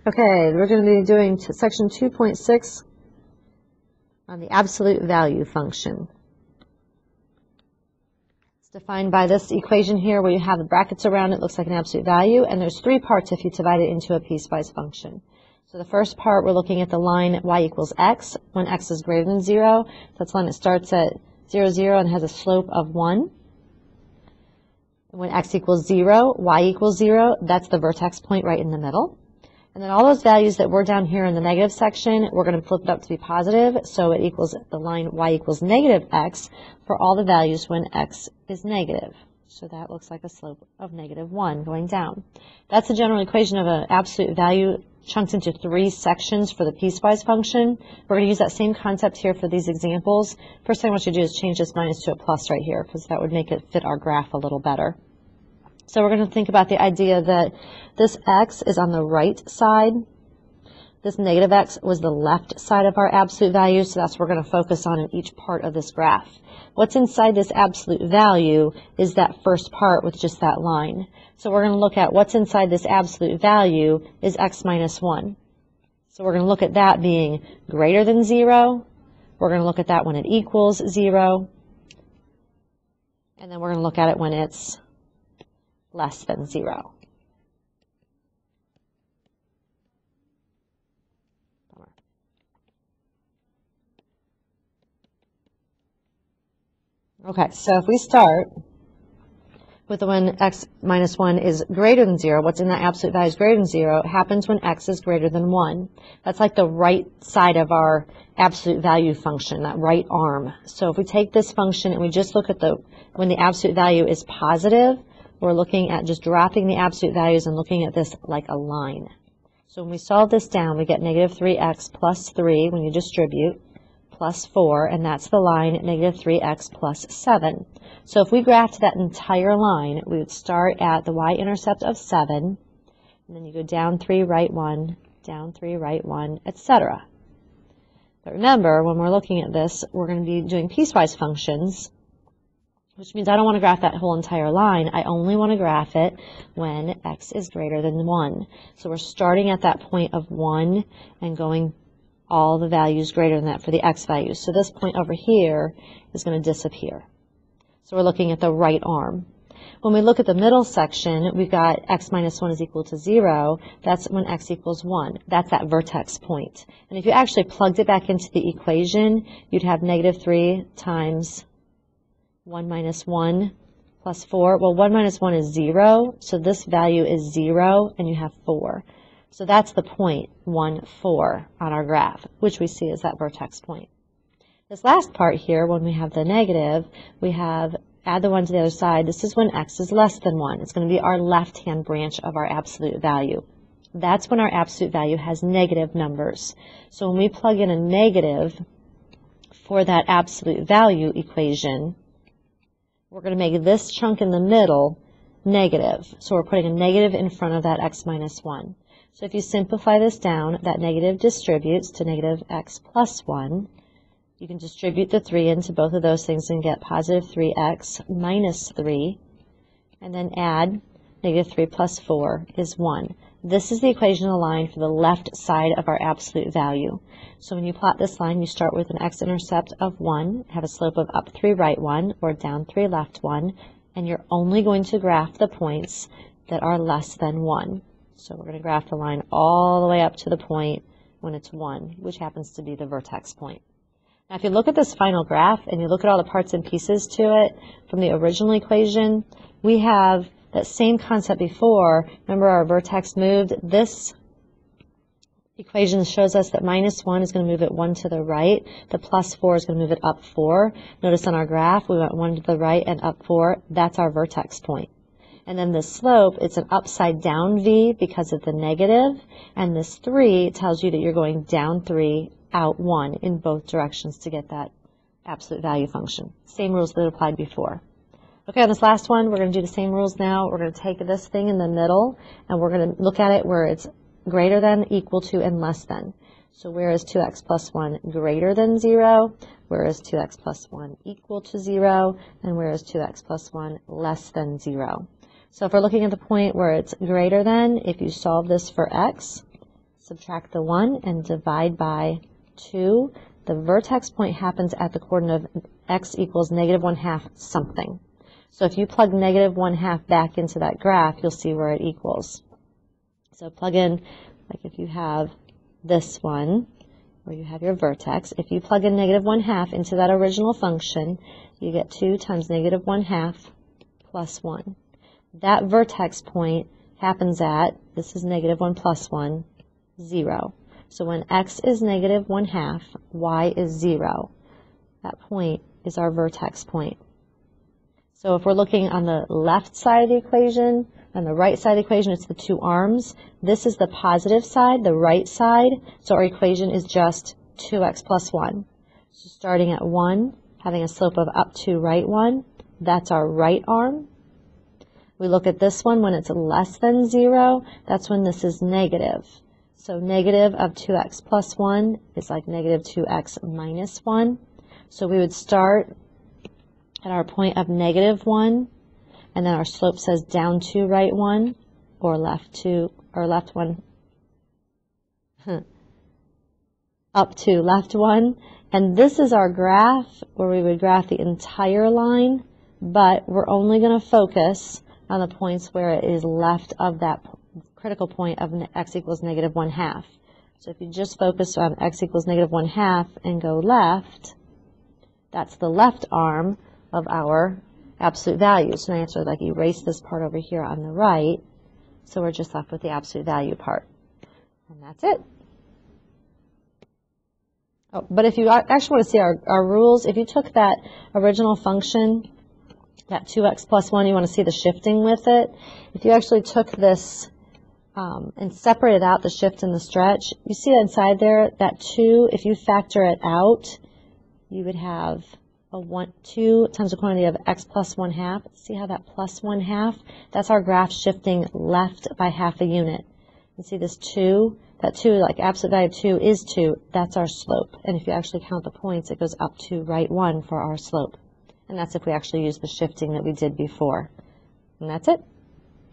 Okay, we're going to be doing section 2.6 on the absolute value function. It's defined by this equation here where you have the brackets around it, looks like an absolute value, and there's three parts if you divide it into a piecewise function. So the first part, we're looking at the line y equals x when x is greater than 0. That's the line that starts at 0, 0 and has a slope of 1. When x equals 0, y equals 0, that's the vertex point right in the middle. And then all those values that were down here in the negative section, we're going to flip it up to be positive, so it equals the line y equals negative x for all the values when x is negative. So that looks like a slope of negative 1 going down. That's the general equation of an absolute value chunked into three sections for the piecewise function. We're going to use that same concept here for these examples. First thing I want you to do is change this minus to a plus right here, because that would make it fit our graph a little better. So we're going to think about the idea that this x is on the right side. This negative x was the left side of our absolute value, so that's what we're going to focus on in each part of this graph. What's inside this absolute value is that first part with just that line. So we're going to look at what's inside this absolute value is x minus 1. So we're going to look at that being greater than 0. We're going to look at that when it equals 0. And then we're going to look at it when it's less than 0. Okay, so if we start with when x minus 1 is greater than 0, what's in that absolute value is greater than 0, it happens when x is greater than 1. That's like the right side of our absolute value function, that right arm. So if we take this function and we just look at when the absolute value is positive, we're looking at just dropping the absolute values and looking at this like a line. So when we solve this down, we get negative 3x plus 3 when you distribute, plus 4, and that's the line at negative 3x plus 7. So if we graphed that entire line, we would start at the y-intercept of 7, and then you go down 3, right 1, down 3, right 1, etc. But remember, when we're looking at this, we're going to be doing piecewise functions, which means I don't want to graph that whole entire line. I only want to graph it when x is greater than 1. So we're starting at that point of 1 and going all the values greater than that for the x values. So this point over here is going to disappear. So we're looking at the right arm. When we look at the middle section, we've got x minus 1 is equal to 0. That's when x equals 1. That's that vertex point. And if you actually plugged it back into the equation, you'd have negative 3 times 1 minus 1 plus 4. Well, 1 minus 1 is 0, so this value is 0, and you have 4. So that's the point, 1, 4, on our graph, which we see as that vertex point. This last part here, when we have the negative, we have add the 1 to the other side. This is when x is less than 1. It's going to be our left-hand branch of our absolute value. That's when our absolute value has negative numbers. So when we plug in a negative for that absolute value equation, we're going to make this chunk in the middle negative. So we're putting a negative in front of that x minus 1. So if you simplify this down, that negative distributes to negative x plus 1. You can distribute the 3 into both of those things and get positive 3x minus 3. And then add negative 3 plus 4 is 1. This is the equation of the line for the left side of our absolute value. So when you plot this line, you start with an x-intercept of 1, have a slope of up 3, right 1, or down 3, left 1, and you're only going to graph the points that are less than 1. So we're going to graph the line all the way up to the point when it's 1, which happens to be the vertex point. Now if you look at this final graph and you look at all the parts and pieces to it from the original equation, we have that same concept before. Remember, our vertex moved. This equation shows us that minus 1 is going to move it 1 to the right. The plus 4 is going to move it up 4. Notice on our graph, we went 1 to the right and up 4. That's our vertex point. And then the slope, it's an upside down V because of the negative. And this 3 tells you that you're going down 3, out 1 in both directions to get that absolute value function. Same rules that applied before. Okay, on this last one, we're going to do the same rules now. We're going to take this thing in the middle, and we're going to look at it where it's greater than, equal to, and less than. So where is 2x plus 1 greater than 0? Where is 2x plus 1 equal to 0? And where is 2x plus 1 less than 0? So if we're looking at the point where it's greater than, if you solve this for x, subtract the 1 and divide by 2. The vertex point happens at the coordinate of x equals negative 1/2 something. So if you plug negative 1/2 back into that graph, you'll see where it equals. So plug in, like if you have this one, where you have your vertex, if you plug in negative 1/2 into that original function, you get 2 times negative 1/2 plus 1. That vertex point happens at, this is negative 1 plus 1, 0. So when x is negative 1/2, y is 0. That point is our vertex point. So if we're looking on the left side of the equation, on the right side of the equation, it's the two arms. This is the positive side, the right side. So our equation is just 2x plus 1. So starting at 1, having a slope of up to right 1, that's our right arm. We look at this one when it's less than 0, that's when this is negative. So negative of 2x plus 1 is like negative 2x minus 1. So we would start at our point of negative 1, and then our slope says down to right 1, or left 1, up to left 1. And this is our graph where we would graph the entire line, but we're only going to focus on the points where it is left of that critical point of x equals negative 1/2. So if you just focus on x equals negative 1/2 and go left, that's the left arm of our absolute value. So now you have to like erase this part over here on the right. So we're just left with the absolute value part. And that's it. Oh, but if you actually want to see our rules, if you took that original function, that 2x plus 1, you want to see the shifting with it. If you actually took this and separated out the shift and the stretch, you see inside there, that 2, if you factor it out, you would have a 2 times the quantity of x plus 1/2. See how that plus 1/2? That's our graph shifting left by half a unit. You see this 2? That 2, like absolute value of 2 is 2. That's our slope. And if you actually count the points, it goes up to right 1 for our slope. And that's if we actually use the shifting that we did before. And that's it.